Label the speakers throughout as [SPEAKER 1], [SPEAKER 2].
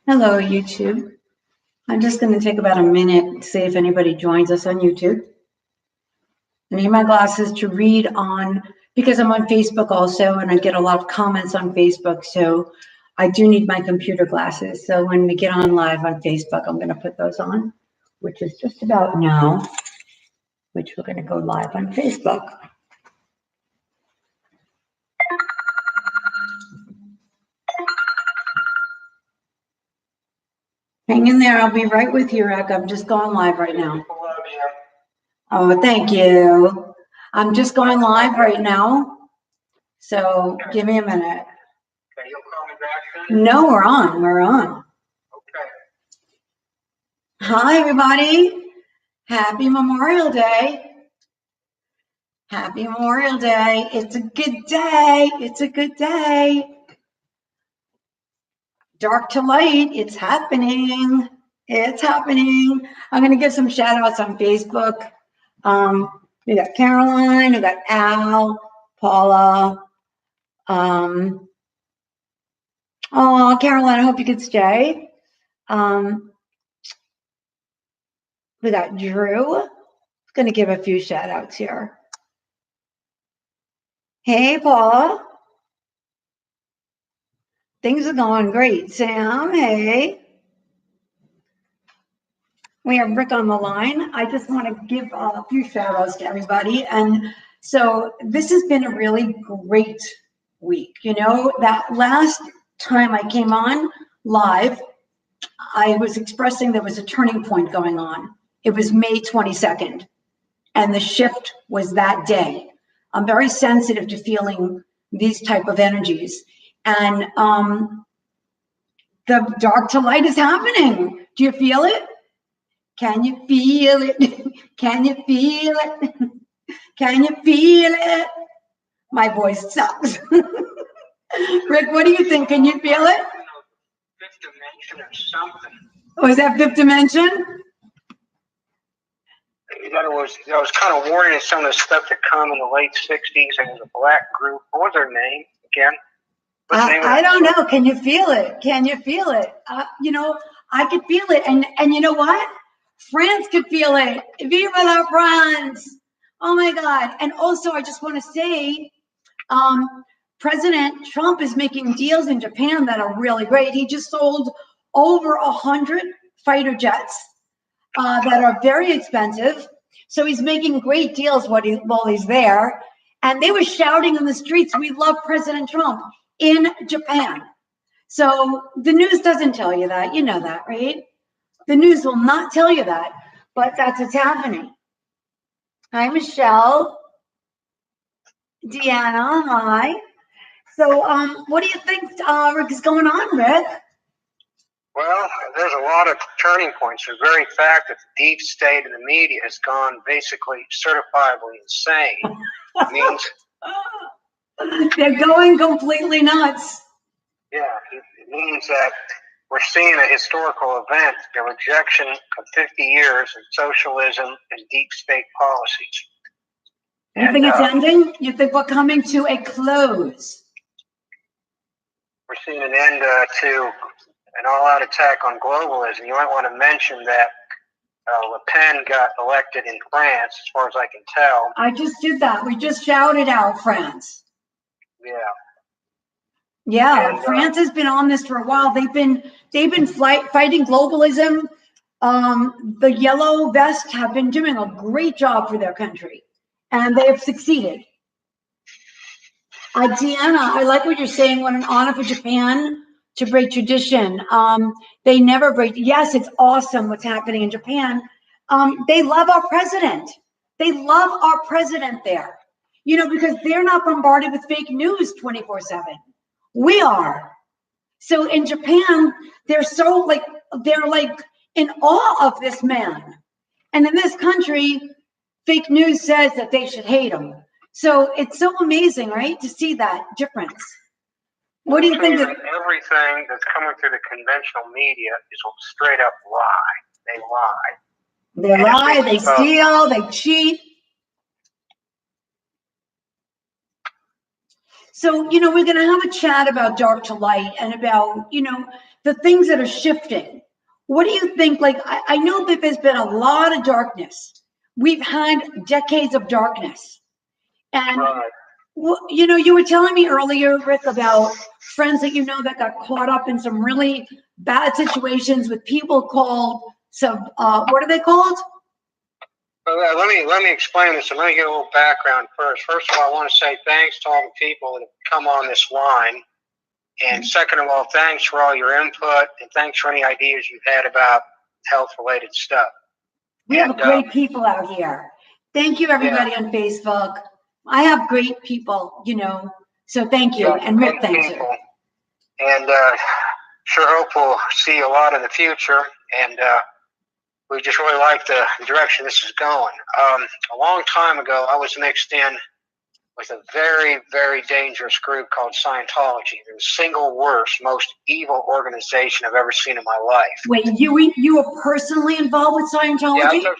[SPEAKER 1] Hello, YouTube. I'm just going to take about a minute to see if anybody joins us on YouTube. I need my glasses to read on, because I'm on Facebook also, and I get a lot of comments on Facebook, so I do need my computer glasses. So when we get on live on Facebook, I'm going to put those on, which is just about now, which we're going to go live on Facebook. Hang in there. I'll be right with you, Rick. I'm just going live right now. Oh, thank you. I'm just going live right now. So give me a minute.
[SPEAKER 2] Okay, you'll call me back then?
[SPEAKER 1] No, we're on. We're on.
[SPEAKER 2] Okay.
[SPEAKER 1] Hi, everybody. Happy Memorial Day. Happy Memorial Day. It's a good day. It's a good day. Dark to light. It's happening. It's happening. I'm going to give some shout outs on Facebook. We got Caroline, we got Al, Paula. Oh, Caroline, I hope you could stay. We got Drew. I'm going to give a few shout outs here. Hey, Paula. Things are going great. Sam, hey. We have Rick on the line. I just want to give a few shout outs to everybody. And so this has been a really great week. You know, that last time I came on live, I was expressing there was a turning point going on. It was May 22nd, and the shift was that day. I'm very sensitive to feeling these type of energies. And the dark to light is happening. Do you feel it? Can you feel it? Can you feel it? Can you feel it? My voice sucks. Rick, what do you think? Can you feel it?
[SPEAKER 2] Fifth dimension or something.
[SPEAKER 1] Oh, is that fifth dimension?
[SPEAKER 2] That was kind of warning of some of the stuff to come in the late 60s. And it was a black group. What was their name again?
[SPEAKER 1] I don't know. Can you feel it? Can you feel it? You know, I could feel it. And you know what? France could feel it. Viva la France. Oh my God. And also, I just want to say, President Trump is making deals in Japan that are really great. He just sold over 100 fighter jets that are very expensive. So he's making great deals while he's there. And they were shouting in the streets, "We love President Trump," in Japan. So the news doesn't tell you that. You know that, right? The news will not tell you that, but that's what's happening. Hi, Michelle. Deanna, hi. So what do you think, Rick, is going on, Rick?
[SPEAKER 2] Well, there's a lot of turning points. The very fact that the deep state and the media has gone basically certifiably insane means...
[SPEAKER 1] They're going completely nuts.
[SPEAKER 2] Yeah, it means that we're seeing a historical event, the rejection of 50 years of socialism and deep state policies.
[SPEAKER 1] You think it's ending? You think we're coming to a close?
[SPEAKER 2] We're seeing an end to an all-out attack on globalism. You might want to mention that Le Pen got elected in France, as far as I can tell.
[SPEAKER 1] I just did that. We just shouted out France.
[SPEAKER 2] Yeah.
[SPEAKER 1] Yeah, and, France has been on this for a while. They've been fighting globalism. The yellow vests have been doing a great job for their country, and they have succeeded. Deanna, I like what you're saying. What an honor for Japan to break tradition. They never break. Yes, it's awesome what's happening in Japan. They love our president. They love our president there. You know, because they're not bombarded with fake news 24/7. We are. So in Japan, they're like in awe of this man. And in this country, fake news says that they should hate him. So it's so amazing, right, to see that difference. What do you think?
[SPEAKER 2] Everything that's coming through the conventional media is a straight up lie. They lie.
[SPEAKER 1] They lie, they steal, they cheat. So, we're going to have a chat about dark to light and about, the things that are shifting. What do you think? Like, I know that there's been a lot of darkness. We've had decades of darkness. And,
[SPEAKER 2] Right.
[SPEAKER 1] you were telling me earlier, Rick, about friends that that got caught up in some really bad situations with people called what are they called?
[SPEAKER 2] Let me explain this, and let me get a little background first. First of all, I want to say thanks to all the people that have come on this line, and second of all, thanks for all your input, and thanks for any ideas you've had about health-related stuff.
[SPEAKER 1] We have great people out here. Thank you, everybody on Facebook. I have great people, so thank you, and Rick, thank you.
[SPEAKER 2] And sure hope we'll see a lot in the future, and we just really like the direction this is going. A long time ago, I was mixed in with a very, very dangerous group called Scientology. They're the single worst, most evil organization I've ever seen in my life.
[SPEAKER 1] Wait, you were personally involved with Scientology?
[SPEAKER 2] Yeah, I took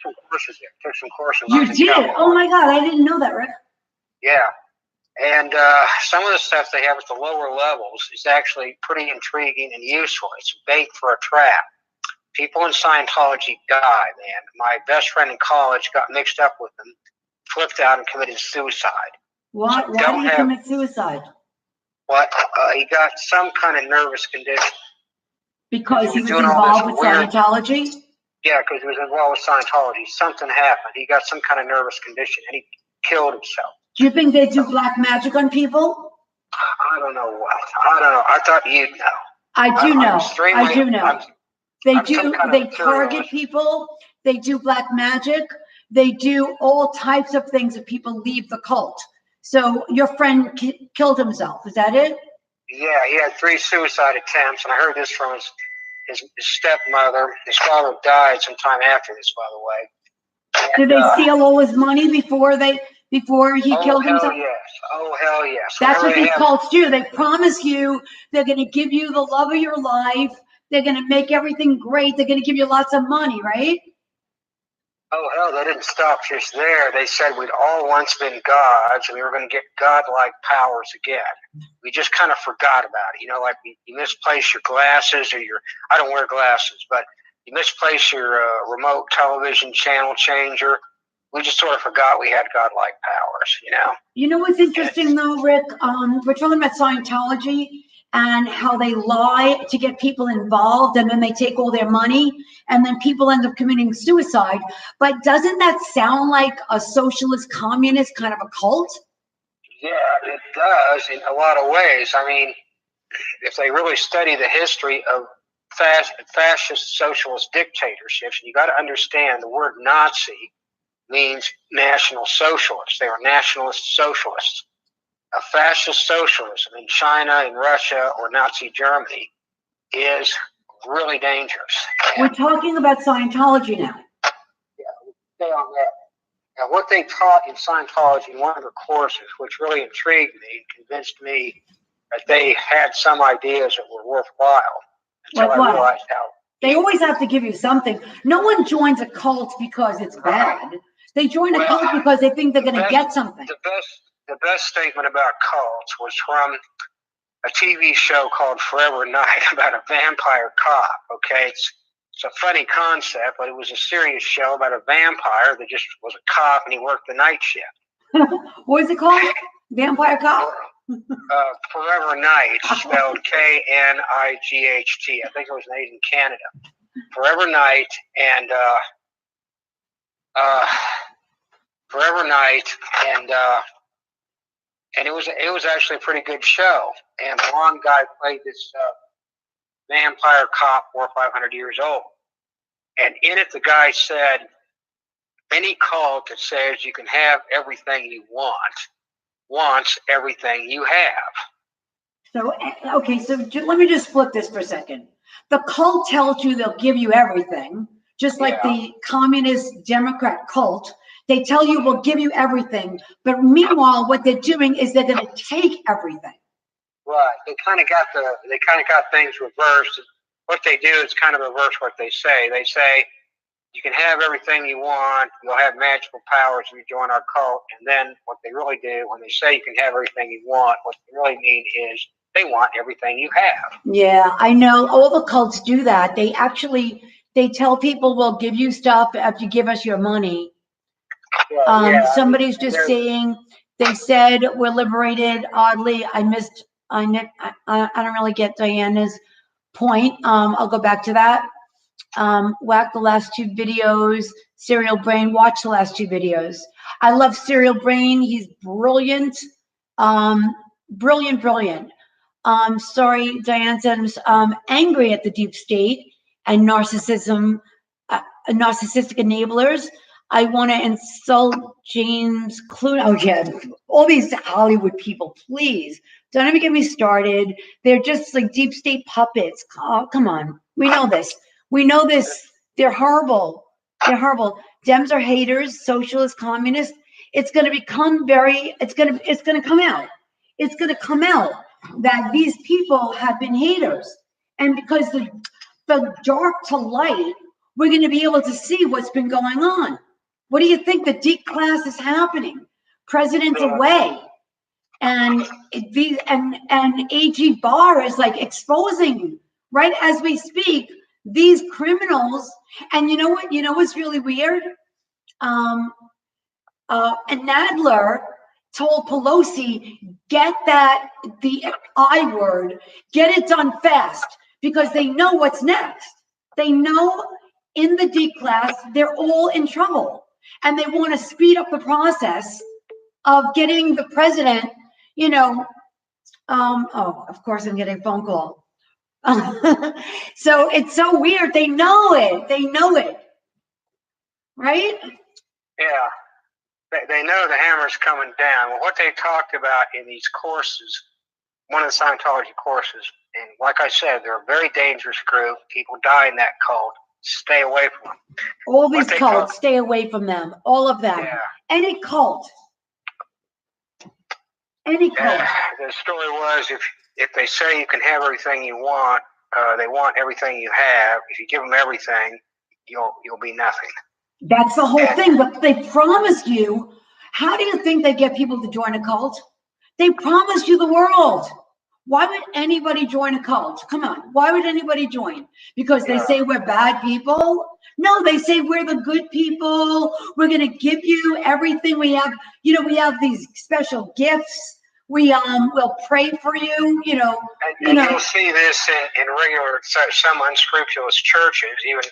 [SPEAKER 2] some courses there. Took some courses.
[SPEAKER 1] You did? Oh my God, I didn't know that, Rick.
[SPEAKER 2] Yeah. And some of the stuff they have at the lower levels is actually pretty intriguing and useful. It's bait for a trap. People in Scientology die, man. My best friend in college got mixed up with them, flipped out, and committed suicide.
[SPEAKER 1] Why did he commit suicide?
[SPEAKER 2] What? He got some kind of nervous condition.
[SPEAKER 1] Because he was involved with Scientology?
[SPEAKER 2] Yeah, because he was involved with Scientology. Something happened. He got some kind of nervous condition, and he killed himself.
[SPEAKER 1] Do you think they do black magic on people?
[SPEAKER 2] I don't know what. I don't know. I thought you'd know.
[SPEAKER 1] I do know. They target people. They do black magic. They do all types of things if people leave the cult. So your friend killed himself. Is that it?
[SPEAKER 2] Yeah, he had 3 suicide attempts, and I heard this from his stepmother. His father died sometime after this, by the way.
[SPEAKER 1] And, did they steal all his money before he killed himself?
[SPEAKER 2] Oh, hell yes.
[SPEAKER 1] That's what these cults do. They promise you they're going to give you the love of your life. They're going to make everything great. They're going to give you lots of money, right?
[SPEAKER 2] Oh, hell, they didn't stop just there. They said we'd all once been gods, and we were going to get godlike powers again. We just kind of forgot about it. Like you misplace your glasses or I don't wear glasses, but you misplace your remote television channel changer. We just sort of forgot we had godlike powers,
[SPEAKER 1] You know what's interesting though, Rick? We're talking about Scientology and how they lie to get people involved, and then they take all their money, and then people end up committing suicide. But doesn't that sound like a socialist, communist kind of a cult?
[SPEAKER 2] Yeah, it does in a lot of ways. I mean, if they really study the history of fascist socialist dictatorships, you got to understand the word Nazi means national socialist. They were nationalist socialists. A fascist socialism in China, in Russia, or Nazi Germany is really dangerous.
[SPEAKER 1] We're talking about Scientology now.
[SPEAKER 2] Yeah, we'll stay on that. Now, what they taught in Scientology in one of the courses, which really intrigued me and convinced me that they had some ideas that were worthwhile, until I realized how.
[SPEAKER 1] They always have to give you something. No one joins a cult because it's bad. They join a cult because they think they're going to get something.
[SPEAKER 2] The best statement about cults was from a TV show called Forever Night about a vampire cop. Okay, it's a funny concept, but it was a serious show about a vampire that just was a cop and he worked the night shift.
[SPEAKER 1] What is it called? Vampire Cop?
[SPEAKER 2] Forever Night, spelled K-N-I-G-H-T. I think it was made in Canada. Forever Night, and it was actually a pretty good show. And the one guy played this vampire cop 400 or 500 years old. And in it, the guy said, any cult that says you can have everything you want wants everything you have.
[SPEAKER 1] So, okay, so let me just flip this for a second. The cult tells you they'll give you everything, just like the communist Democrat cult. They tell you we'll give you everything, but meanwhile, what they're doing is they're going to take everything.
[SPEAKER 2] Right. They kind of got things reversed. What they do is kind of reverse what they say. They say, you can have everything you want. You'll have magical powers if you join our cult. And then what they really do when they say you can have everything you want, what they really mean is they want everything you have.
[SPEAKER 1] Yeah, I know all the cults do that. They tell people we'll give you stuff if you give us your money. Somebody's just saying, they said we're liberated. Oddly, I don't really get Diana's point. I'll go back to that. Whack the last 2 videos. Serial Brain, watch the last 2 videos. I love Serial Brain. He's brilliant. Brilliant. Sorry, Diane said I'm angry at the deep state and narcissistic enablers. I want to insult James Clooney. Oh yeah, all these Hollywood people, please. Don't even get me started. They're just like deep state puppets. Oh, come on. We know this. They're horrible. Dems are haters, socialists, communists. It's going to become it's going to come out. It's going to come out that these people have been haters. And because the dark to light, we're going to be able to see what's been going on. What do you think? The deep class is happening. President's away. And AG Barr is like exposing, right as we speak, these criminals. And you know what? You know what's really weird? And Nadler told Pelosi, get the I word, get it done fast, because they know what's next. They know in the deep class, they're all in trouble. And they want to speed up the process of getting the president, oh, of course I'm getting a phone call. So it's so weird. They know it. Right?
[SPEAKER 2] Yeah. They know the hammer's coming down. Well, what they talked about in these courses, one of the Scientology courses, and like I said, they're a very dangerous group. People die in that cult. Stay away from them.
[SPEAKER 1] All these cults, stay away from them. All of them.
[SPEAKER 2] Yeah.
[SPEAKER 1] Any cult.
[SPEAKER 2] The story was, if they say you can have everything you want, they want everything you have. If you give them everything, you'll be nothing.
[SPEAKER 1] That's the whole thing. But they promise you. How do you think they get people to join a cult? They promise you the world. Why would anybody join a cult? Come on. Why would anybody join? Because they say we're bad people? No, they say we're the good people. We're going to give you everything we have. We have these special gifts. We'll pray for you,
[SPEAKER 2] And you'll see this in regular, some unscrupulous churches, even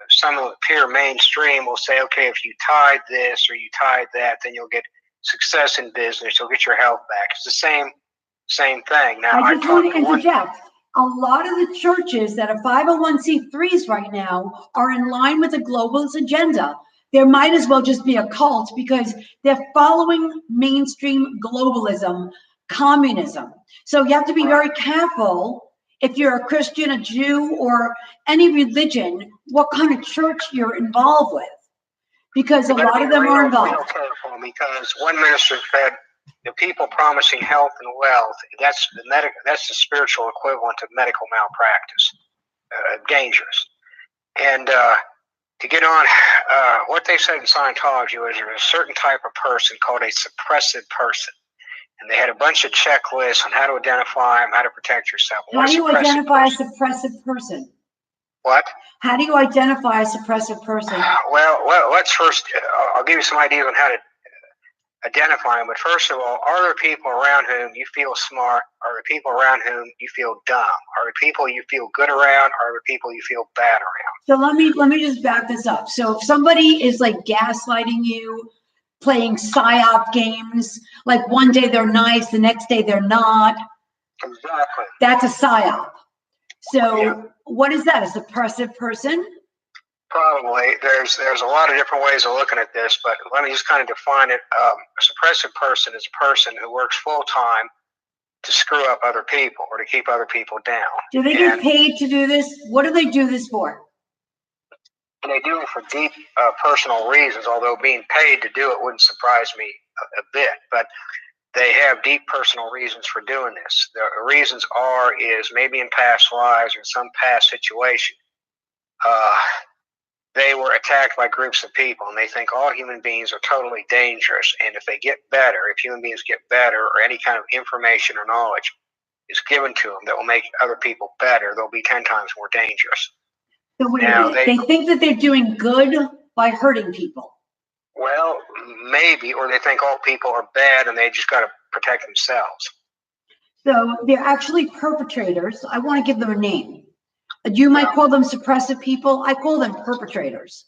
[SPEAKER 2] some of the pure mainstream will say, okay, if you tithe this or you tithe that, then you'll get success in business. You'll get your health back. It's the same thing. Now,
[SPEAKER 1] I just want to interject. A lot of the churches that are 501c3s right now are in line with the globalist agenda. There might as well just be a cult because they're following mainstream globalism, communism. So you have to be very careful if you're a Christian, a Jew, or any religion, what kind of church you're involved with. Because a lot of them are involved.
[SPEAKER 2] Real careful, because one minister said, the people promising health and wealth, that's the spiritual equivalent of medical malpractice. Dangerous. And to get on, what they said in Scientology was there was a certain type of person called a suppressive person. And they had a bunch of checklists on how to identify them, how to protect yourself.
[SPEAKER 1] How do you identify a suppressive person?
[SPEAKER 2] What?
[SPEAKER 1] How do you identify a suppressive person?
[SPEAKER 2] Well, let's first, I'll give you some ideas on how to identify them. But first of all, are there people around whom you feel smart? Are there people around whom you feel dumb? Are there people you feel good around? Are there people you feel bad around?
[SPEAKER 1] So let me just back this up. So if somebody is like gaslighting you, playing psyop games, like one day they're nice, the next day they're not.
[SPEAKER 2] Exactly.
[SPEAKER 1] That's a psyop. So what is that? A suppressive person?
[SPEAKER 2] Probably. There's a lot of different ways of looking at this, but let me just kind of define it. A suppressive person is a person who works full time to screw up other people or to keep other people down.
[SPEAKER 1] Do they get paid to do this? What do they do this for?
[SPEAKER 2] And they do it for deep personal reasons, although being paid to do it wouldn't surprise me a bit. But they have deep personal reasons for doing this. The reasons is maybe in past lives or some past situation, they were attacked by groups of people, and they think all human beings are totally dangerous. And if they get better, if human beings get better, or any kind of information or knowledge is given to them that will make other people better, they'll be 10 times more dangerous.
[SPEAKER 1] So wait a
[SPEAKER 2] Now,
[SPEAKER 1] minute. They think that they're doing good by hurting people.
[SPEAKER 2] Well, maybe, or they think all people are bad and they just got to protect themselves.
[SPEAKER 1] So they're actually perpetrators. I want to give them a name. You might call them suppressive people. I call them perpetrators.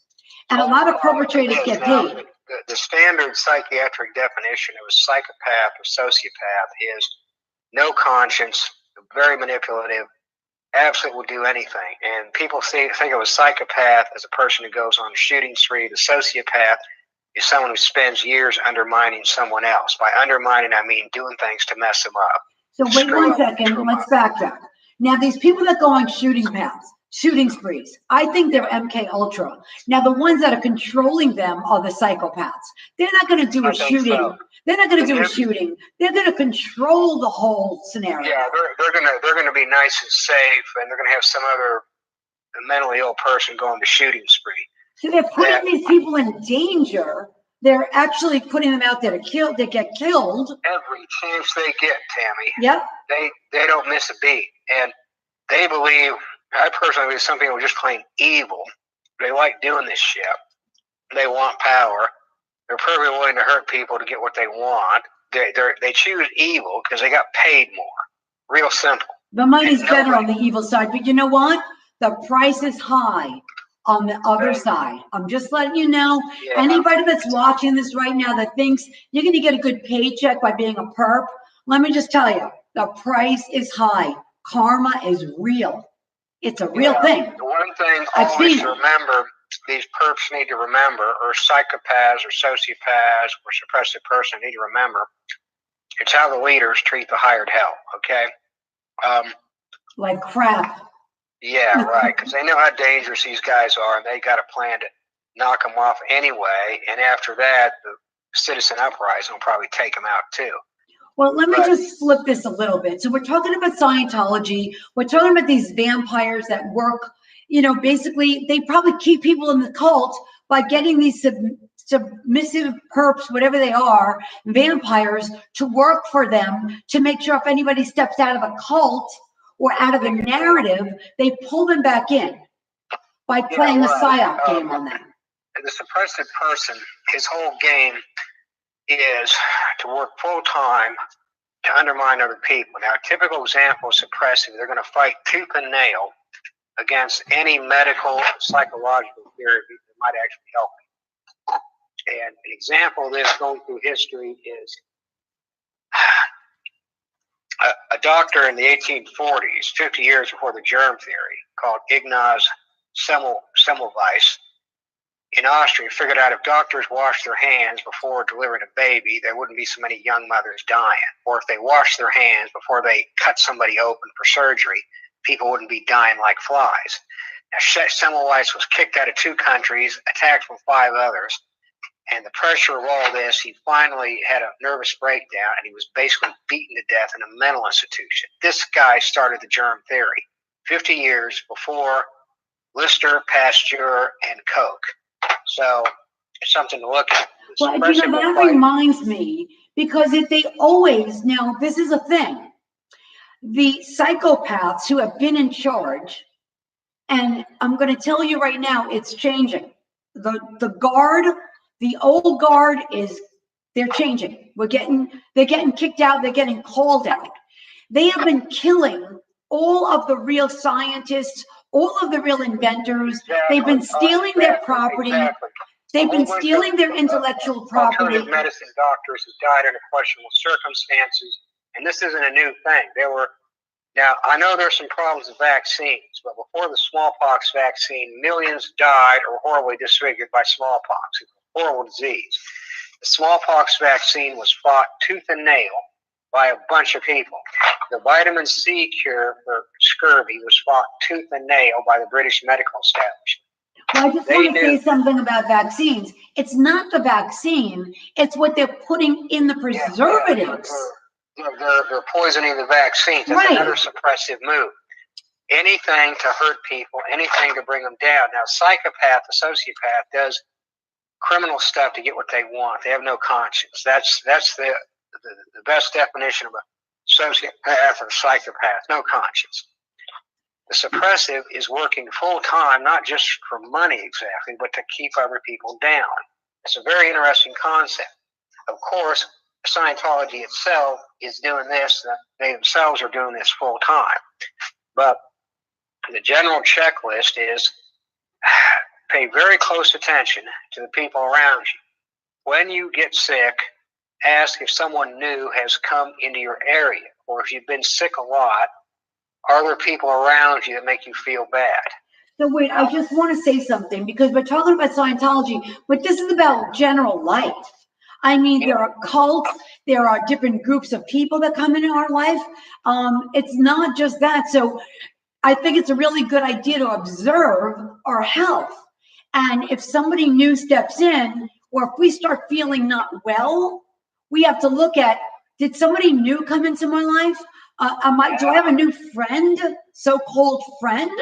[SPEAKER 1] And a lot of perpetrators get paid.
[SPEAKER 2] The standard psychiatric definition of a psychopath or sociopath is no conscience, very manipulative, absolutely will do anything. And people think of a psychopath as a person who goes on a shooting spree. The sociopath is someone who spends years undermining someone else. By undermining, I mean doing things to mess them up.
[SPEAKER 1] So wait 1 second, let's backtrack. Now, these people that go on shooting sprees, I think they're MK Ultra. Now, the ones that are controlling them are the psychopaths. They're not going to do a shooting. So. They're not going to do a shooting. They're going to control the whole scenario.
[SPEAKER 2] Yeah, they're going to be nice and safe, and they're going to have some other mentally ill person go on the shooting spree.
[SPEAKER 1] So they're putting these people in danger. They're actually putting them out there to kill. They get killed
[SPEAKER 2] every chance they get, Tammy.
[SPEAKER 1] Yep.
[SPEAKER 2] They don't miss a beat, and they believe. I personally believe some people just plain evil. They like doing this shit. They want power. They're perfectly willing to hurt people to get what they want. They choose evil because they got paid more. Real simple.
[SPEAKER 1] The money's better on the evil side, but you know what? The price is high on the other side. I'm just letting you know. Yeah. Anybody that's watching this right now that thinks you're going to get a good paycheck by being a perp, let me just tell you, the price is high. Karma is real. It's a real thing.
[SPEAKER 2] The one thing always remember, these perps need to remember, or psychopaths or sociopaths or suppressive person need to remember, it's how the leaders treat the hired help, okay?
[SPEAKER 1] Like crap.
[SPEAKER 2] Yeah, right, because they know how dangerous these guys are, and they got a plan to knock them off anyway, and after that, the citizen uprising will probably take them out too.
[SPEAKER 1] Well, let me just flip this a little bit. So we're talking about Scientology. We're talking about these vampires that work, you know, basically they probably keep people in the cult by getting these submissive perps, whatever they are, vampires, to work for them to make sure if anybody steps out of a cult or out of the narrative, they pull them back in by playing a psyop game on them.
[SPEAKER 2] The suppressive person, his whole game is to work full-time to undermine other people. Now, a typical example of suppressive, they're going to fight tooth and nail against any medical, psychological therapy that might actually help them. And an example of this going through history is a doctor in the 1840s, 50 years before the germ theory, called Ignaz Semmelweis, in Austria, figured out if doctors washed their hands before delivering a baby, there wouldn't be so many young mothers dying. Or if they washed their hands before they cut somebody open for surgery, people wouldn't be dying like flies. Now, Semmelweis was kicked out of 2 countries, attacked from 5 others, and the pressure of all this, he finally had a nervous breakdown, and he was basically beaten to death in a mental institution. This guy started the germ theory 50 years before Lister, Pasteur, and Koch. So it's something to look at.
[SPEAKER 1] Well, you know, that reminds me, because if they always, now this is a thing, the psychopaths who have been in charge, and I'm going to tell you right now, it's changing. The guard, the old guard they're changing. They're getting kicked out. They're getting called out. They have been killing all of the real scientists, all of the real inventors. They've been stealing their property. They've been stealing their intellectual property.
[SPEAKER 2] Alternative medicine doctors who died under questionable circumstances, and this isn't a new thing. Now, I know there's some problems with vaccines, but before the smallpox vaccine, millions died or horribly disfigured by smallpox. It's a horrible disease. The smallpox vaccine was fought tooth and nail by a bunch of people. The vitamin C cure for scurvy was fought tooth and nail by the British medical establishment.
[SPEAKER 1] Well, I just want to say something about vaccines. It's not the vaccine, it's what they're putting in the preservatives.
[SPEAKER 2] They're poisoning the vaccines. That's another suppressive move. anything to hurt people, anything to bring them down. Now, psychopath, a sociopath, does criminal stuff to get what they want. They have no conscience. That's the best definition of a sociopath or psychopath. No conscience. The suppressive is working full time, not just for money exactly, but to keep other people down. It's a very interesting concept. Of course, Scientology itself is doing this. They themselves are doing this full time. But the general checklist is pay very close attention to the people around you. When you get sick, ask if someone new has come into your area, or if you've been sick a lot, are there people around you that make you feel bad?
[SPEAKER 1] So wait, I just want to say something, because we're talking about Scientology, but this is about general life. I mean, there are cults, there are different groups of people that come into our life. It's not just that. So I think it's a really good idea to observe our health. And if somebody new steps in, or if we start feeling not well, we have to look at, did somebody new come into my life? Do I have a new friend, so-called friend?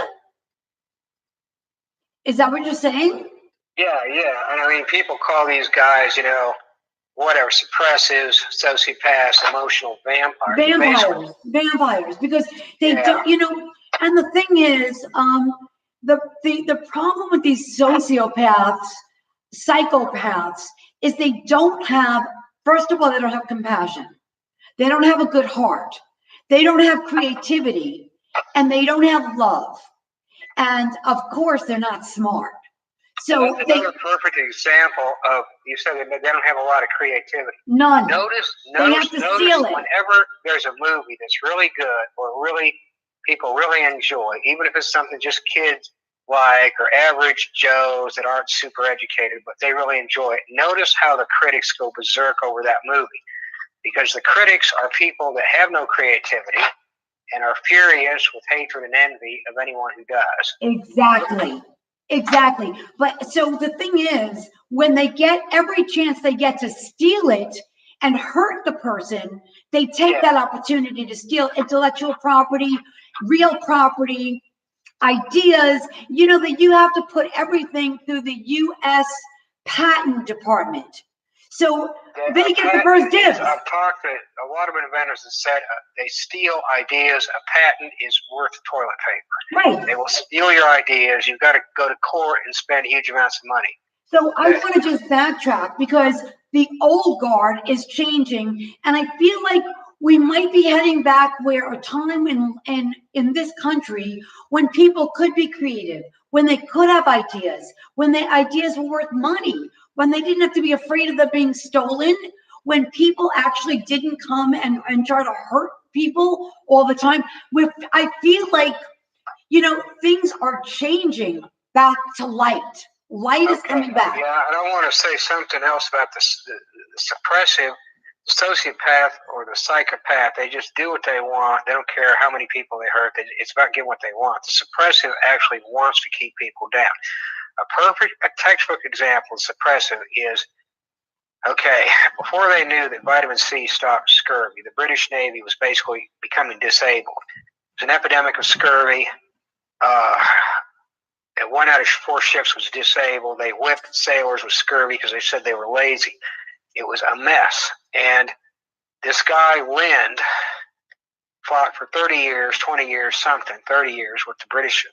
[SPEAKER 1] Is that what you're saying?
[SPEAKER 2] Yeah. And I mean, people call these guys, whatever, suppressives, sociopaths, emotional vampires.
[SPEAKER 1] Vampires, because they don't, and the thing is, the problem with these sociopaths, psychopaths, is they don't have, first of all, they don't have compassion. They don't have a good heart. They don't have creativity, and they don't have love. And of course, they're not smart. So
[SPEAKER 2] that's another perfect example of, you said that they don't have a lot of creativity.
[SPEAKER 1] None.
[SPEAKER 2] Notice
[SPEAKER 1] steal it.
[SPEAKER 2] Whenever there's a movie that's really good or really people really enjoy, even if it's something just kids like or average Joes that aren't super educated, but they really enjoy it. Notice how the critics go berserk over that movie, because the critics are people that have no creativity and are furious with hatred and envy of anyone who does.
[SPEAKER 1] Exactly. But so the thing is, when they get every chance they get to steal it and hurt the person, they take that opportunity to steal intellectual property, real property, ideas. That you have to put everything through the U.S. Patent Department. So they get the first dibs.
[SPEAKER 2] I've talked to a lot of inventors that said they steal ideas. A patent is worth toilet paper.
[SPEAKER 1] Right.
[SPEAKER 2] They will steal your ideas. You've got to go to court and spend huge amounts of money.
[SPEAKER 1] So I want to just backtrack, because the old guard is changing, and I feel like we might be heading back where a time in this country when people could be creative, when they could have ideas, when the ideas were worth money, when they didn't have to be afraid of them being stolen, when people actually didn't come and try to hurt people all the time. I feel like, things are changing back to light. Light is coming back.
[SPEAKER 2] Yeah, and I want to say something else about the suppressive, sociopath or the psychopath. They just do what they want. They don't care how many people they hurt. It's about getting what they want. The suppressive actually wants to keep people down. A textbook example of suppressive is, before they knew that vitamin C stopped scurvy, the British Navy was basically becoming disabled. There's an epidemic of scurvy. And 1 out of 4 ships was disabled. They whipped sailors with scurvy because they said they were lazy. It was a mess. And this guy, Lind, fought for 30 years, 20 years, 30 years with the British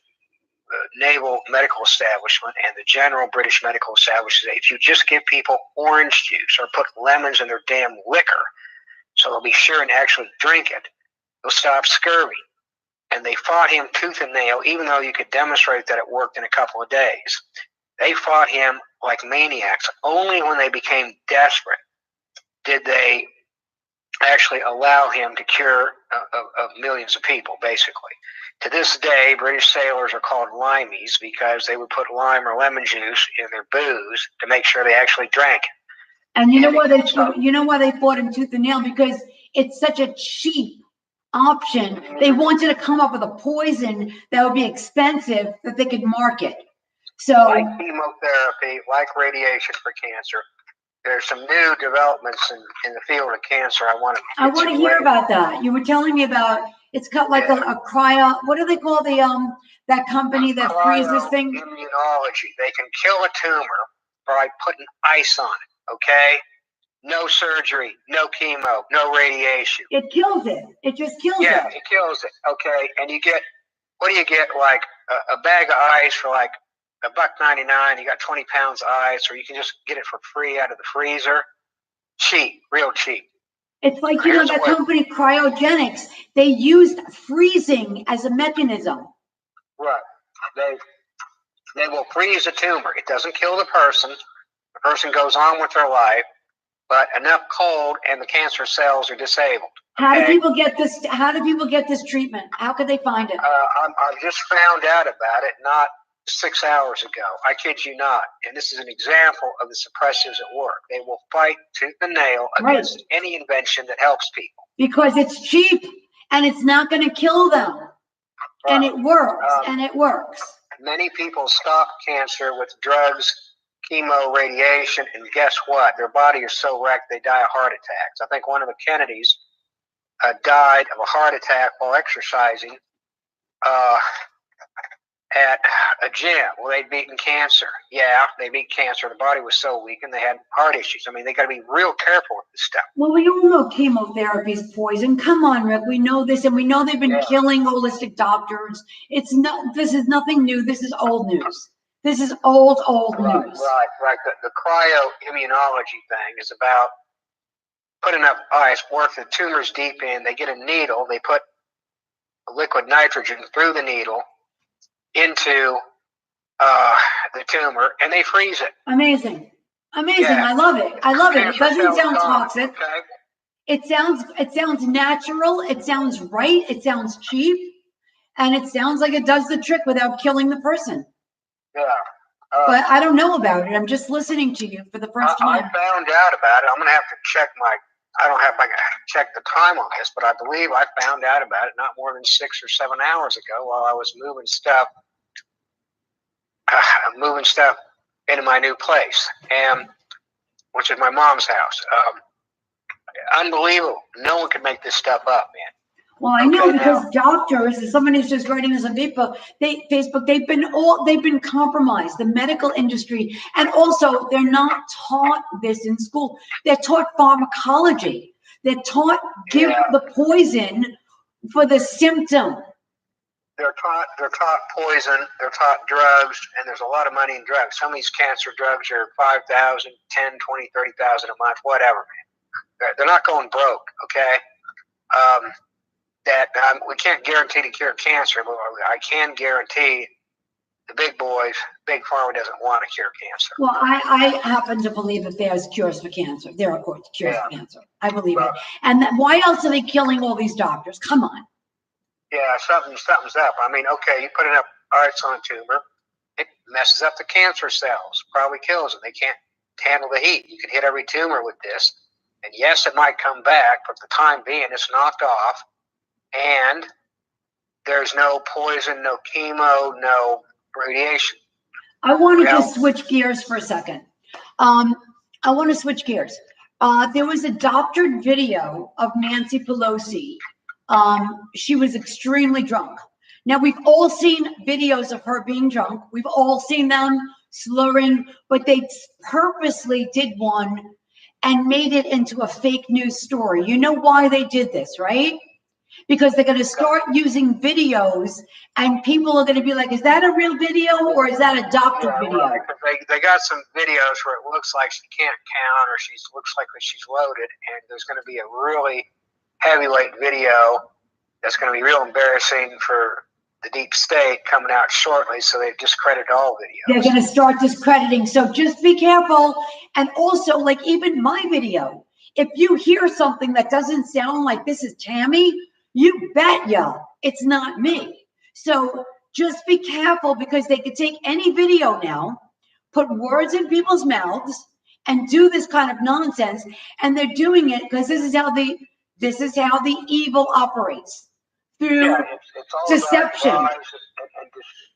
[SPEAKER 2] Naval Medical Establishment and the General British Medical Establishment. If you just give people orange juice or put lemons in their damn liquor so they'll be sure and actually drink it, they'll stop scurvy. And they fought him tooth and nail, even though you could demonstrate that it worked in a couple of days. They fought him like maniacs. Only when they became desperate did they actually allow him to cure millions of people, basically. To this day, British sailors are called limeys because they would put lime or lemon juice in their booze to make sure they actually drank it.
[SPEAKER 1] And you know why they fought him tooth and nail? Because it's such a cheap option. They wanted to come up with a poison that would be expensive that they could market. So,
[SPEAKER 2] like chemotherapy, like radiation for cancer. There's some new developments in the field of cancer. I want to
[SPEAKER 1] hear about that. You were telling me about It's got like a cryo, what do they call that company that freezes things?
[SPEAKER 2] Cryoimmunology. They can kill a tumor by putting ice on it, okay? No surgery, no chemo, no radiation.
[SPEAKER 1] It kills it. It just kills it.
[SPEAKER 2] Yeah, it kills it, okay? And you get, what do you get, like a bag of ice for like $1.99, you got 20 pounds of ice, or you can just get it for free out of the freezer. Cheap, real cheap.
[SPEAKER 1] It's like, that company Cryogenics, they used freezing as a mechanism.
[SPEAKER 2] Right. They will freeze a tumor. It doesn't kill the person. The person goes on with their life, but enough cold and the cancer cells are disabled. Okay?
[SPEAKER 1] How do people get this? How do people get this treatment? How could they find it?
[SPEAKER 2] I've just found out about it not 6 hours ago. I kid you not. And this is an example of the suppressives at work. They will fight tooth and nail against any invention that helps people.
[SPEAKER 1] Because it's cheap and it's not going to kill them. Right. And it works.
[SPEAKER 2] Many people stop cancer with drugs, chemo, radiation, and guess what? Their body is so wrecked they die of heart attacks. I think one of the Kennedys died of a heart attack while exercising at a gym. Well, they'd beaten cancer. Yeah, they beat cancer. The body was so weak and they had heart issues. I mean, they got to be real careful with this stuff.
[SPEAKER 1] Well, we all know chemotherapy is poison. Come on, Rick. We know this, and we know they've been killing holistic doctors. This is nothing new. This is old news. This is old news.
[SPEAKER 2] Right. The cryoimmunology thing is about put enough ice, work the tumors deep in. They get a needle. They put liquid nitrogen through the needle into the tumor, and they freeze it.
[SPEAKER 1] Amazing. Yeah. I love it. It doesn't sound toxic. Okay. It sounds natural. It sounds right. It sounds cheap, and it sounds like it does the trick without killing the person.
[SPEAKER 2] Yeah.
[SPEAKER 1] But I don't know about it. I'm just listening to you for the first time.
[SPEAKER 2] I found out about it. I'm going to have to check I don't have to check the time on this, but I believe I found out about it not more than 6 or 7 hours ago while I was moving stuff into my new place, which is my mom's house. Unbelievable. No one could make this stuff up, man.
[SPEAKER 1] Well, I know because doctors, and somebody's just writing this on Facebook, they've been compromised, the medical industry, and also they're not taught this in school. They're taught pharmacology. They're taught give the poison for the symptom.
[SPEAKER 2] They're taught poison, they're taught drugs, and there's a lot of money in drugs. Some of these cancer drugs are $5,000, $10,000, $20,000, $30,000 a month, whatever. They're not going broke, okay? We can't guarantee to cure cancer, but I can guarantee the big boys, big pharma doesn't want to cure cancer.
[SPEAKER 1] Well, I happen to believe that there's cures for cancer. There are cures for cancer. I believe it. And why else are they killing all these doctors? Come on.
[SPEAKER 2] Yeah, something's up. I mean, okay, you put enough ice on a tumor, it messes up the cancer cells, probably kills them. They can't handle the heat. You can hit every tumor with this, and yes, it might come back, but for the time being, it's knocked off, and there's no poison, no chemo, no radiation.
[SPEAKER 1] I want to just switch gears for a second. There was a doctored video of Nancy Pelosi. She was extremely drunk. Now, we've all seen videos of her being drunk. We've all seen them slurring, but they purposely did one and made it into a fake news story. You know why they did this, right? Because they're going to start using videos and people are going to be like, is that a real video or is that a doctored video?
[SPEAKER 2] Right. They got some videos where it looks like she can't count or looks like she's loaded, and there's going to be a really heavyweight video that's going to be real embarrassing for the deep state coming out shortly, so they've discredited all videos.
[SPEAKER 1] They're going to start discrediting, so just be careful. And also, like even my video, if you hear something that doesn't sound like this is Tammy, you bet ya it's not me. So just be careful, because they could take any video now, put words in people's mouths, and do this kind of nonsense. And they're doing it because this is how the evil operates, through
[SPEAKER 2] it's all
[SPEAKER 1] deception,
[SPEAKER 2] about lies and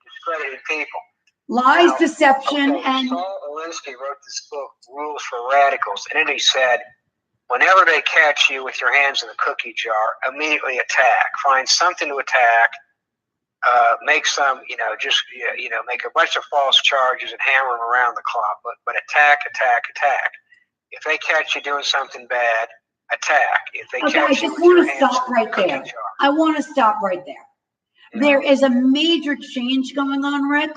[SPEAKER 2] discrediting people.
[SPEAKER 1] Lies, deception, and
[SPEAKER 2] Saul Alinsky wrote this book, Rules for Radicals, and then he said, whenever they catch you with your hands in the cookie jar, immediately attack. Find something to attack. Make some, make a bunch of false charges and hammer them around the clock. But attack, attack, attack. If they catch you doing something bad, attack. If they
[SPEAKER 1] Okay, I
[SPEAKER 2] catch you
[SPEAKER 1] just
[SPEAKER 2] with your
[SPEAKER 1] want to
[SPEAKER 2] hands
[SPEAKER 1] stop
[SPEAKER 2] in
[SPEAKER 1] right
[SPEAKER 2] the cookie
[SPEAKER 1] there.
[SPEAKER 2] jar.
[SPEAKER 1] I want to stop right there.
[SPEAKER 2] Yeah.
[SPEAKER 1] There is a major change going on, Rick,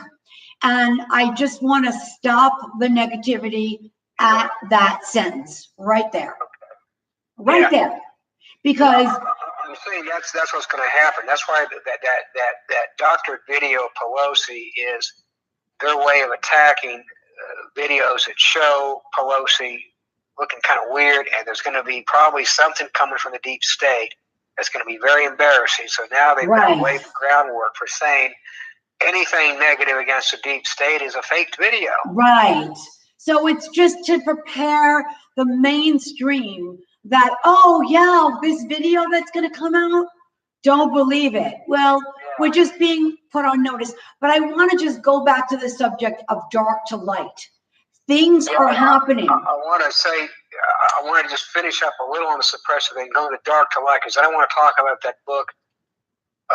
[SPEAKER 1] and I just want to stop the negativity at that sentence right there. Right there. Because
[SPEAKER 2] I'm saying that's what's going to happen. That's why that doctored video of Pelosi is their way of attacking videos that show Pelosi looking kind of weird, and there's going to be probably something coming from the deep state that's going to be very embarrassing. So now they've got to lay the groundwork for saying anything negative against the deep state is a faked video.
[SPEAKER 1] Right. So it's just to prepare the mainstream that, oh yeah, this video that's going to come out, don't believe it. Well, we're just being put on notice. But I want to just go back to the subject of dark to light. Things are happening.
[SPEAKER 2] I want to say, I want to just finish up a little on the suppressive thing, go to dark to light, because I don't want to talk about that book, a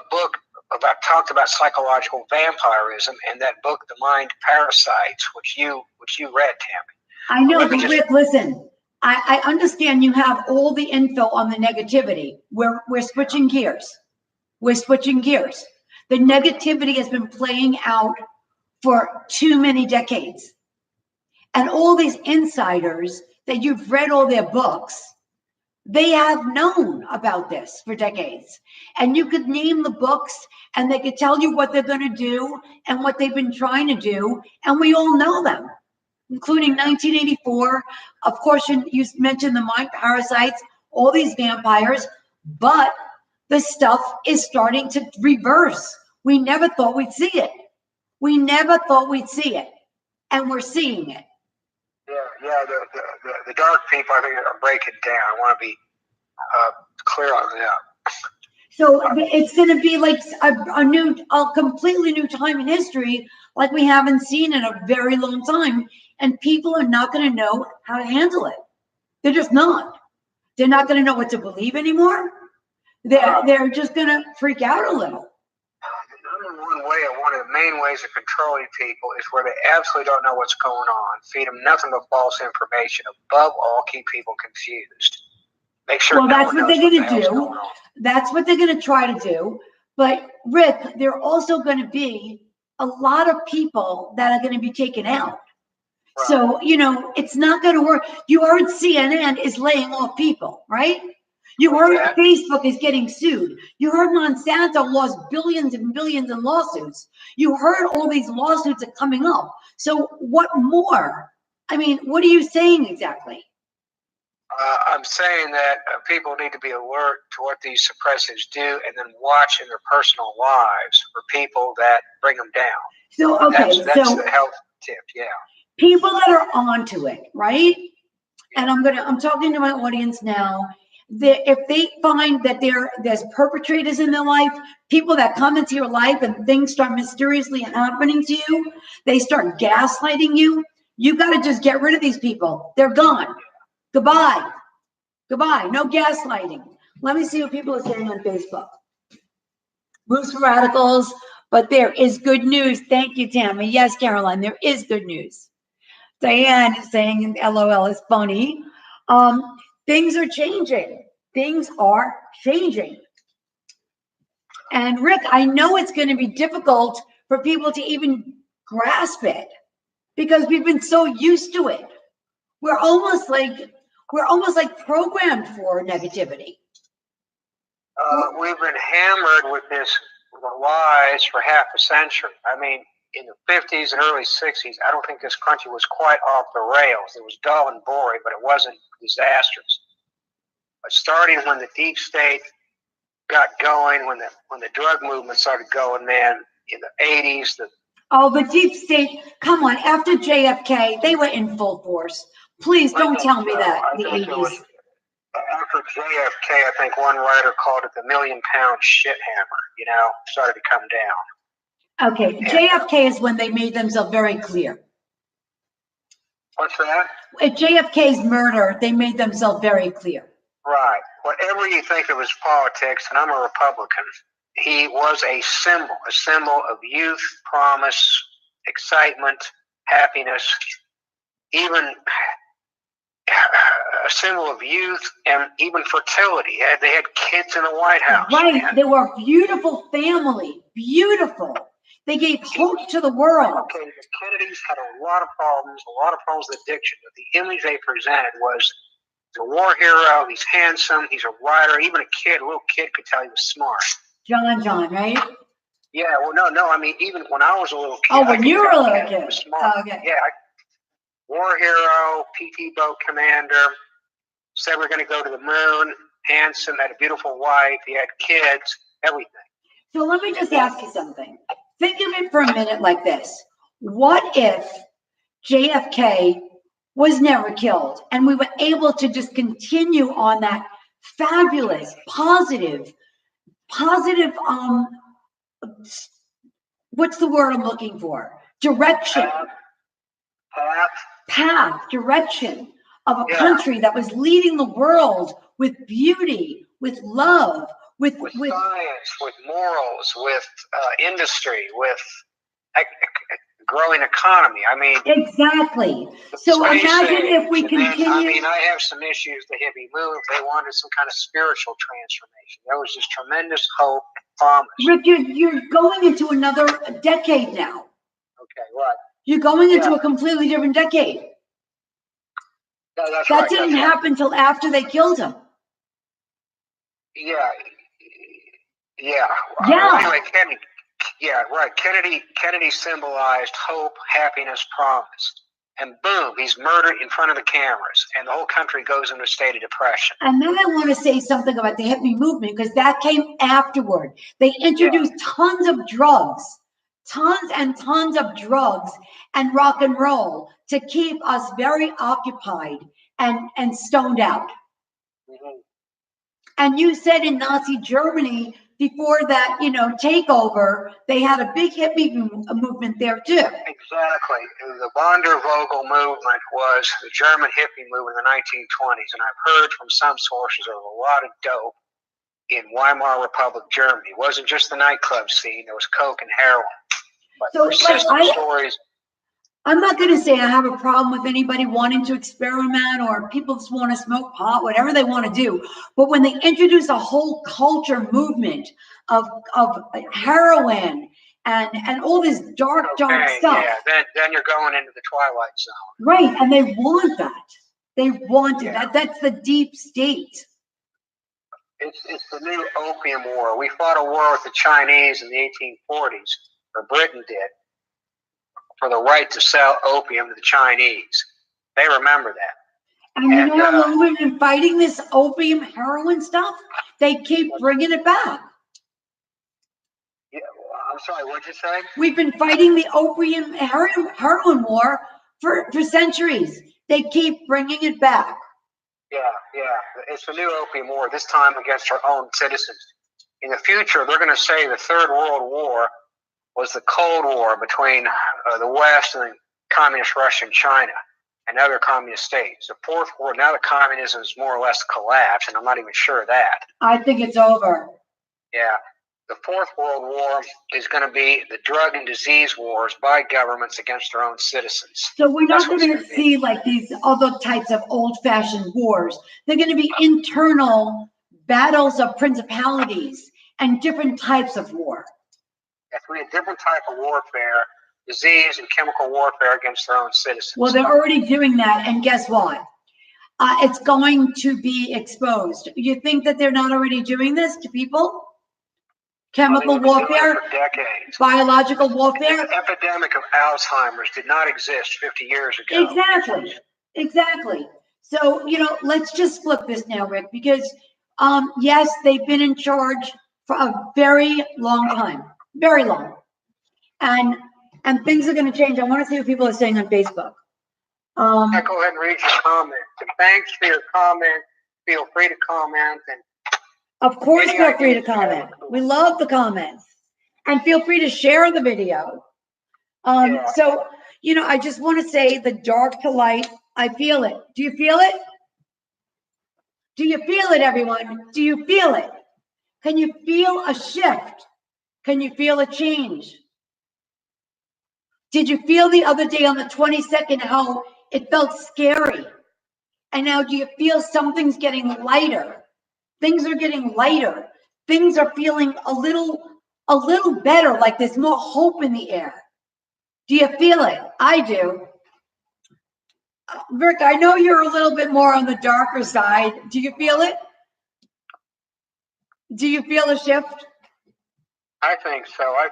[SPEAKER 2] book talked about psychological vampirism, and that book, The Mind Parasites, which you read, Tammy.
[SPEAKER 1] I know, but Rick, listen, I understand you have all the info on the negativity. We're switching gears. We're switching gears. The negativity has been playing out for too many decades. And all these insiders that you've read all their books, they have known about this for decades. And you could name the books and they could tell you what they're going to do and what they've been trying to do. And we all know them, including 1984. Of course, you mentioned The Mind Parasites, all these vampires, but the stuff is starting to reverse. We never thought we'd see it. We never thought we'd see it. And we're seeing it.
[SPEAKER 2] Yeah, the dark people, I think, are breaking down. I want to be clear on that.
[SPEAKER 1] So it's going to be like a completely new time in history, like we haven't seen in a very long time. And people are not going to know how to handle it. They're just not. They're not going to know what to believe anymore. They're just going to freak out a little.
[SPEAKER 2] One of the main ways of controlling people is where they absolutely don't know what's going on. Feed them nothing but false information. Above all, keep people confused. Make sure.
[SPEAKER 1] Well, that's what they're going to do. That's what they're going to try to do. But Rick, there are also going to be a lot of people that are going to be taken out. Right. So, it's not going to work. You heard CNN is laying off people, right? You heard Facebook is getting sued. You heard Monsanto lost billions and billions in lawsuits. You heard all these lawsuits are coming up. So what more? I mean, what are you saying exactly?
[SPEAKER 2] I'm saying that people need to be alert to what these suppressives do and then watch in their personal lives for people that bring them down.
[SPEAKER 1] So, okay.
[SPEAKER 2] That's the health tip, yeah.
[SPEAKER 1] People that are onto it, right? And I'm talking to my audience now. If they find that there's perpetrators in their life, people that come into your life and things start mysteriously happening to you, they start gaslighting you, you got to just get rid of these people. They're gone. Goodbye. Goodbye. No gaslighting. Let me see what people are saying on Facebook. Roots for radicals, but there is good news. Thank you, Tammy. Yes, Caroline, there is good news. Diane is saying LOL is funny. Things are changing. Things are changing. And Rick, I know it's going to be difficult for people to even grasp it because we've been so used to it. We're almost like programmed for negativity.
[SPEAKER 2] We've been hammered with the lies for half a century. I mean, in the 50s and early 60s, I don't think this country was quite off the rails. It was dull and boring, but it wasn't disastrous. But starting when the deep state got going, when the drug movement started going, man, in the 80s,
[SPEAKER 1] the deep state, come on, after JFK, they were in full force. Please don't tell me that, the 80s.
[SPEAKER 2] After JFK, I think one writer called it the $1 million shit hammer, started to come down.
[SPEAKER 1] Okay, JFK is when they made themselves very clear.
[SPEAKER 2] What's that?
[SPEAKER 1] At JFK's murder, they made themselves very clear.
[SPEAKER 2] Right. Whatever you think of his politics, and I'm a Republican, he was a symbol of youth, promise, excitement, happiness, even a symbol of youth and even fertility. They had kids in the White House.
[SPEAKER 1] Right.
[SPEAKER 2] Man.
[SPEAKER 1] They were a beautiful family. Beautiful. They gave hope to the world.
[SPEAKER 2] Okay, the Kennedys had a lot of problems with addiction, but the image they presented was the war hero. He's handsome. He's a writer. Even a little kid could tell he was smart.
[SPEAKER 1] John, right?
[SPEAKER 2] Yeah, well, no. I mean, even when I was a little kid.
[SPEAKER 1] Oh, when you were a little kid.
[SPEAKER 2] Smart.
[SPEAKER 1] Oh, okay.
[SPEAKER 2] Yeah, war hero, PT boat commander, said we're going to go to the moon, handsome, had a beautiful wife, he had kids, everything.
[SPEAKER 1] So let me just ask you something. Think of it for a minute like this. What if JFK was never killed and we were able to just continue on that fabulous, positive, what's the word I'm looking for? Direction. Path, direction of a country that was leading the world with beauty, with love, with
[SPEAKER 2] science, with morals, with industry, with growing economy. I mean,
[SPEAKER 1] exactly. So imagine if we continue.
[SPEAKER 2] I mean, I have some issues. The hippie movement, they wanted some kind of spiritual transformation. There was this tremendous hope and promise.
[SPEAKER 1] Rick, you're going into another decade now.
[SPEAKER 2] Okay, what?
[SPEAKER 1] You're going into a completely different decade.
[SPEAKER 2] No, that's
[SPEAKER 1] that
[SPEAKER 2] right,
[SPEAKER 1] didn't happen until after they killed him.
[SPEAKER 2] Yeah.
[SPEAKER 1] Yeah.
[SPEAKER 2] Anyway, Kennedy symbolized hope, happiness, promise. And boom, he's murdered in front of the cameras, and the whole country goes into a state of depression.
[SPEAKER 1] And then I want to say something about the hippie movement, because that came afterward. They introduced tons of drugs, tons and tons of drugs and rock and roll to keep us very occupied and stoned out.
[SPEAKER 2] Mm-hmm.
[SPEAKER 1] And you said in Nazi Germany, before that, takeover, they had a big hippie movement there too.
[SPEAKER 2] Exactly. The Wandervogel movement was the German hippie movement in the 1920s, and I've heard from some sources there was a lot of dope in Weimar Republic, Germany. It wasn't just the nightclub scene; there was coke and heroin. But stories.
[SPEAKER 1] I'm not going to say I have a problem with anybody wanting to experiment or people just want to smoke pot, whatever they want to do. But when they introduce a whole culture movement of heroin and all this dark stuff.
[SPEAKER 2] Yeah, then you're going into the Twilight Zone.
[SPEAKER 1] Right, and they want that. They want it. That's the deep state.
[SPEAKER 2] It's the new opium war. We fought a war with the Chinese in the 1840s, or Britain did, for the right to sell opium to the Chinese. They remember that.
[SPEAKER 1] And you know how long we've been fighting this opium heroin stuff? They keep bringing it back.
[SPEAKER 2] Yeah, I'm sorry, what'd you say?
[SPEAKER 1] We've been fighting the opium heroin war for centuries. They keep bringing it back.
[SPEAKER 2] Yeah. It's the new opium war, this time against our own citizens. In the future, they're going to say the Third World War was the Cold War between the West and Communist Russia and China and other communist states. The Fourth War, now the communism is more or less collapsed, and I'm not even sure of that.
[SPEAKER 1] I think it's over.
[SPEAKER 2] Yeah. The Fourth World War is going to be the drug and disease wars by governments against their own citizens.
[SPEAKER 1] So we're not going to see like these other types of old-fashioned wars. They're going to be internal battles of principalities and different types of war.
[SPEAKER 2] It's going to be a different type of warfare, disease and chemical warfare against their own citizens.
[SPEAKER 1] Well, they're already doing that, and guess what? It's going to be exposed. You think that they're not already doing this to people? Chemical warfare,
[SPEAKER 2] for decades.
[SPEAKER 1] Biological warfare.
[SPEAKER 2] The epidemic of Alzheimer's did not exist 50 years ago.
[SPEAKER 1] Exactly. So, let's just flip this now, Rick, because yes, they've been in charge for a very long time, very long. And things are going to change. I want to see what people are saying on Facebook.
[SPEAKER 2] Go ahead and read your comments. And thanks for your comment. Feel free to comment. And
[SPEAKER 1] of course, feel free to comment. We love the comments. And feel free to share the video. So, You know, I just want to say the dark to light. I feel it. Do you feel it? Do you feel it, everyone? Do you feel it? Can you feel a shift? Can you feel a change? Did you feel the other day on the 22nd how it felt scary? And now do you feel something's getting lighter? Things are getting lighter. Things are feeling a little better, like there's more hope in the air. Do you feel it? I do. Rick, I know you're a little bit more on the darker side. Do you feel it? Do you feel a shift?
[SPEAKER 2] I think so. I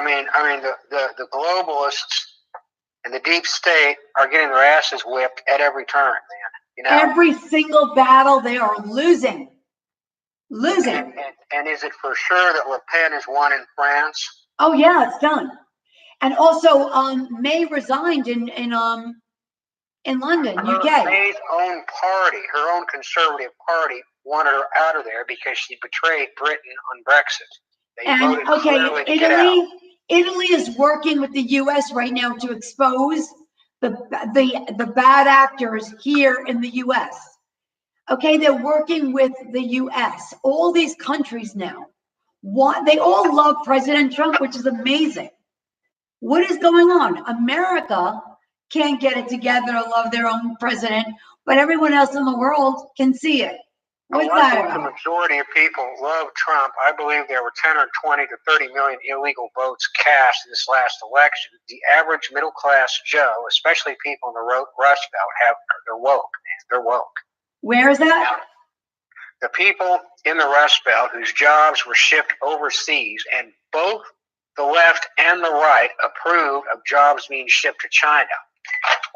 [SPEAKER 2] mean, the globalists and the deep state are getting their asses whipped at every turn, man. You know?
[SPEAKER 1] Every single battle they are losing. Losing.
[SPEAKER 2] And is it for sure that Le Pen has won in France?
[SPEAKER 1] Oh yeah, it's done. And also, May resigned in London, UK.
[SPEAKER 2] May's own party, her own conservative party, wanted her out of there because she betrayed Britain on Brexit. They voted clearly to get out.
[SPEAKER 1] Italy is working with the U.S. right now to expose the bad actors here in the U.S. Okay, they're working with the U.S. All these countries now, they all love President Trump, which is amazing. What is going on? America can't get it together to love their own president, but everyone else in the world can see it. What's that
[SPEAKER 2] I think
[SPEAKER 1] about?
[SPEAKER 2] the majority of people love Trump. I believe there were 10 or 20 to 30 million illegal votes cast in this last election. The average middle class Joe, especially people in the Rust Belt, they're woke, man. They're woke.
[SPEAKER 1] Where is that?
[SPEAKER 2] Now, the people in the Rust Belt whose jobs were shipped overseas, and both the left and the right approved of jobs being shipped to China.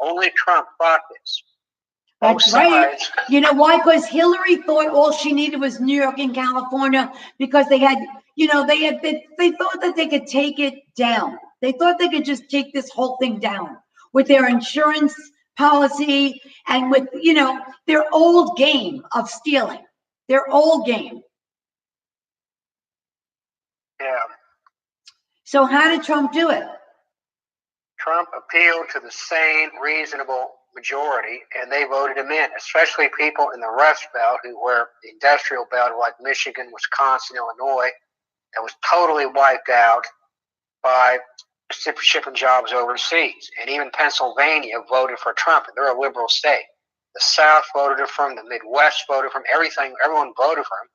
[SPEAKER 2] Only Trump fought this.
[SPEAKER 1] That's right. You know why? Because Hillary thought all she needed was New York and California because they had, they thought that they could take it down. They thought they could just take this whole thing down with their insurance policy and with, their old game of stealing, their old game.
[SPEAKER 2] Yeah.
[SPEAKER 1] So how did Trump do it?
[SPEAKER 2] Trump appealed to the sane, reasonable majority, and they voted him in, especially people in the Rust Belt who were the industrial belt like Michigan, Wisconsin, Illinois, that was totally wiped out by shipping jobs overseas. And even Pennsylvania voted for Trump, and they're a liberal state. The South voted for him, the Midwest voted for him, everyone voted for him.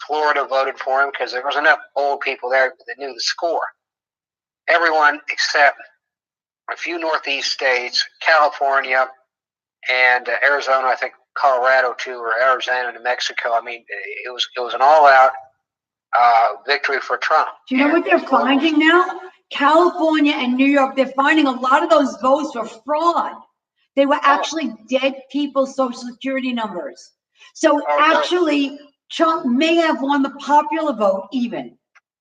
[SPEAKER 2] Florida voted for him because there was enough old people there that knew the score. Everyone except a few Northeast states, California and Arizona, I think Colorado too, or Arizona, New Mexico. I mean, it was an all-out victory for Trump.
[SPEAKER 1] Do you know what they're finding now? California and New York, they're finding a lot of those votes were fraud. They were actually dead people's social security numbers. So actually, Trump may have won the popular vote even.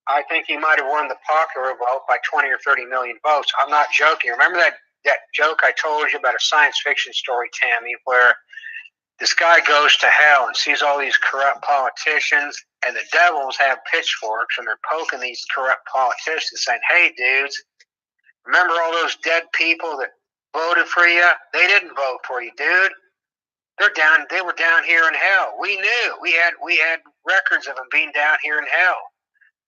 [SPEAKER 2] I think he might have won the popular vote by 20 or 30 million votes. I'm not joking. Remember that joke I told you about a science fiction story, Tammy, where this guy goes to hell and sees all these corrupt politicians, and the devils have pitchforks, and they're poking these corrupt politicians saying, hey, dudes, remember all those dead people that voted for you? They didn't vote for you, dude. They were down here in hell. We knew. We had records of them being down here in hell.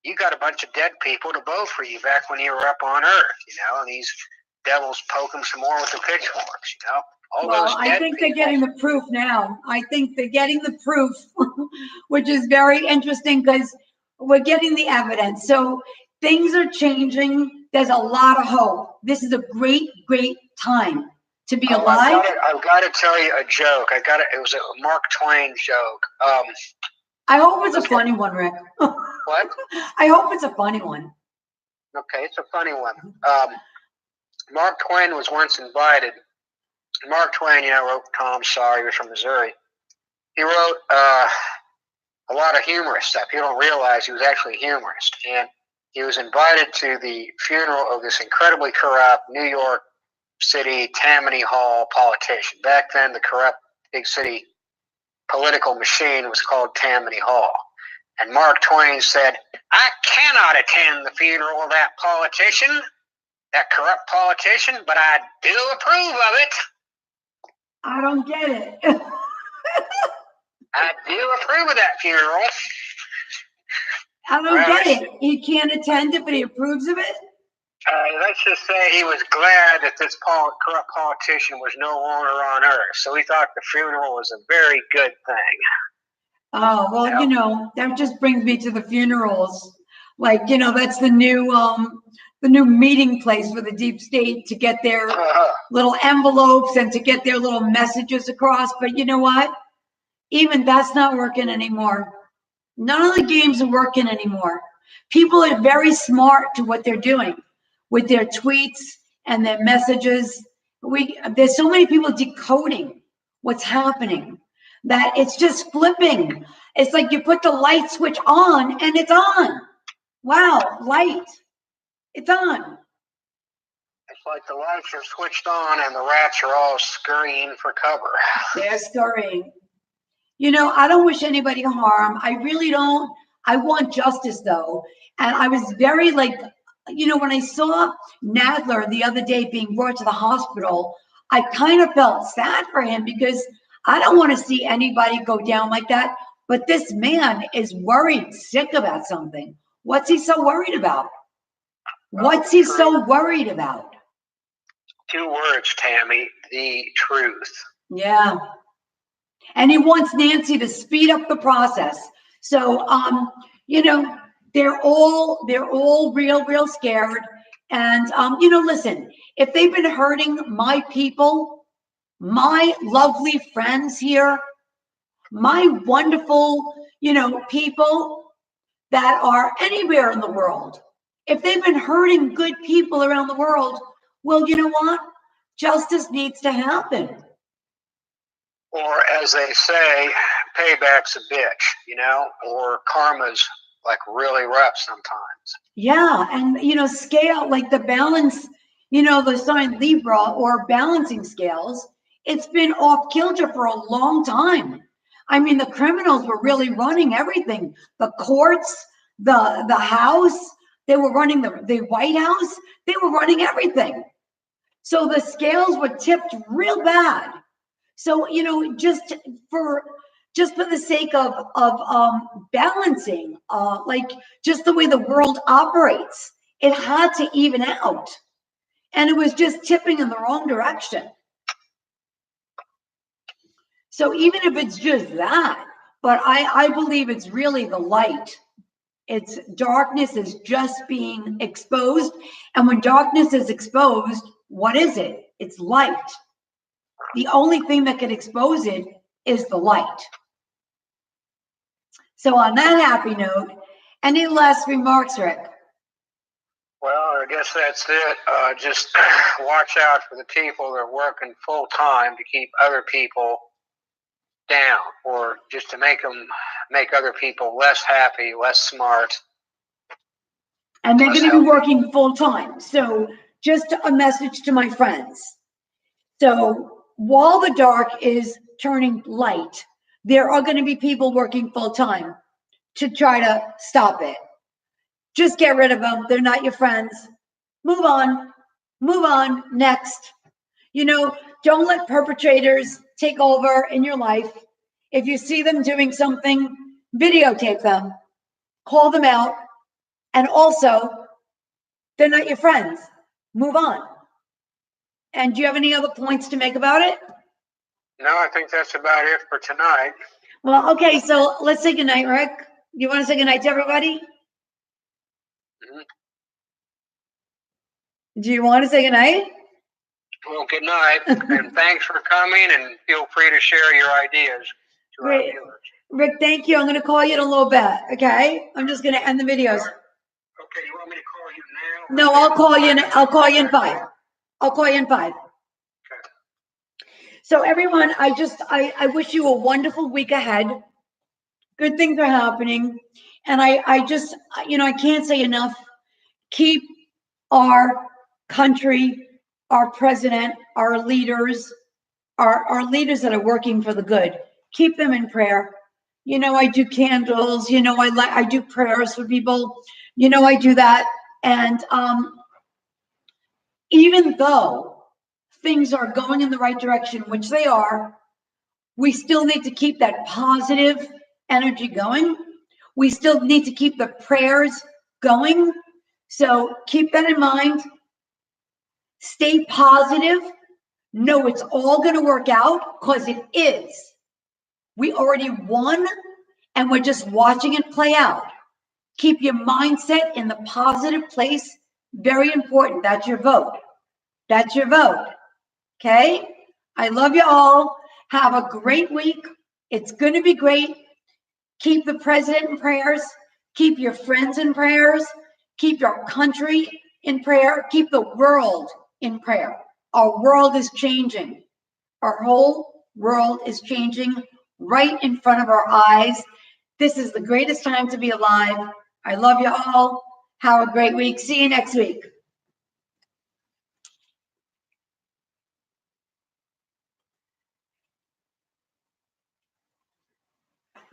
[SPEAKER 2] You got a bunch of dead people to vote for you back when you were up on Earth, and these devils poke them some more with the pitchforks,
[SPEAKER 1] I think they're getting the proof now. I think they're getting the proof, which is very interesting because we're getting the evidence. So things are changing. There's a lot of hope. This is a great, great time to be alive.
[SPEAKER 2] I've got to tell you a joke. It was a Mark Twain joke.
[SPEAKER 1] I hope it's a funny one, Rick.
[SPEAKER 2] What?
[SPEAKER 1] I hope it's a funny one.
[SPEAKER 2] Okay, it's a funny one. Mark Twain was once invited. Mark Twain, wrote Tom Sawyer. He was from Missouri. He wrote a lot of humorous stuff. You don't realize he was actually a humorist. And he was invited to the funeral of this incredibly corrupt New York City Tammany Hall politician. Back then, the corrupt big city political machine was called Tammany Hall. And Mark Twain said, I cannot attend the funeral of that politician. that corrupt politician, but I do approve of it.
[SPEAKER 1] I don't get it.
[SPEAKER 2] I do approve of that funeral.
[SPEAKER 1] I don't get it. He can't attend it, but he approves of it?
[SPEAKER 2] Let's just say he was glad that this corrupt politician was no longer on earth. So he thought the funeral was a very good thing.
[SPEAKER 1] Oh, well, that just brings me to the funerals. Like, that's the new meeting place for the deep state to get their little envelopes and to get their little messages across. But you know what? Even that's not working anymore. None of the games are working anymore. People are very smart to what they're doing with their tweets and their messages. There's so many people decoding what's happening that it's just flipping. It's like you put the light switch on and it's on. Wow, light. It's on.
[SPEAKER 2] It's like the lights are switched on and the rats are all scurrying for cover.
[SPEAKER 1] They're scurrying. I don't wish anybody harm. I really don't. I want justice, though. And I was very when I saw Nadler the other day being brought to the hospital, I kind of felt sad for him because I don't want to see anybody go down like that. But this man is worried, sick about something. What's he so worried about? What's he so worried about?
[SPEAKER 2] 2 words, Tammy, the truth.
[SPEAKER 1] Yeah. And he wants Nancy to speed up the process. So, they're all real scared. And, listen, if they've been hurting my people, my lovely friends here, my wonderful, people that are anywhere in the world, if they've been hurting good people around the world, well, you know what? Justice needs to happen.
[SPEAKER 2] Or as they say, payback's a bitch, or karma's like really rough sometimes.
[SPEAKER 1] Yeah. And, scale, like the balance, the sign Libra or balancing scales, it's been off kilter for a long time. I mean, the criminals were really running everything. The courts, the House, they were running the White House. They were running everything. So the scales were tipped real bad. So, just for the sake of balancing, just the way the world operates, it had to even out. And it was just tipping in the wrong direction. So even if it's just that, but I believe it's really the light. It's darkness is just being exposed. And when darkness is exposed, what is it? It's light. The only thing that can expose it is the light. So on that happy note, any last remarks, Rick?
[SPEAKER 2] Well, I guess that's it. Just watch out for the people that are working full time to keep other people down, or just to make other people less happy, less smart.
[SPEAKER 1] And they're going to be working full time. So just a message to my friends. So while the dark is turning light, there are going to be people working full time to try to stop it. Just get rid of them. They're not your friends. Move on. Next. Don't let perpetrators take over in your life. If you see them doing something, videotape them, call them out. And also, they're not your friends. Move on. And do you have any other points to make about it?
[SPEAKER 2] No, I think that's about it for tonight.
[SPEAKER 1] Well, okay, so let's say goodnight, Rick. You want to say goodnight to everybody?
[SPEAKER 2] Mm-hmm.
[SPEAKER 1] Do you want to say goodnight?
[SPEAKER 2] Well, good night, and thanks for coming, and feel free to share your ideas to our viewers.
[SPEAKER 1] Rick, thank you. I'm going to call you in a little bit, okay? I'm just going to end the videos.
[SPEAKER 2] Okay, you want me to call you now?
[SPEAKER 1] No, I'll call you in 5. I'll call you in 5. Okay. So everyone, I wish you a wonderful week ahead. Good things are happening. And I just, I can't say enough. Keep our country, our president, our leaders, our leaders that are working for the good. Keep them in prayer. I do candles, I do prayers for people. I do that. And even though things are going in the right direction, which they are, we still need to keep that positive energy going. We still need to keep the prayers going. So keep that in mind. Stay positive. Know it's all going to work out, because it is. We already won, and we're just watching it play out. Keep your mindset in the positive place. Very important. That's your vote. That's your vote. Okay? I love you all. Have a great week. It's going to be great. Keep the president in prayers. Keep your friends in prayers. Keep your country in prayer. Keep the world in prayer. Our world is changing. Our whole world is changing right in front of our eyes. This is the greatest time to be alive. I love you all. Have a great week. See you next week.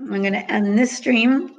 [SPEAKER 1] I'm going to end this stream.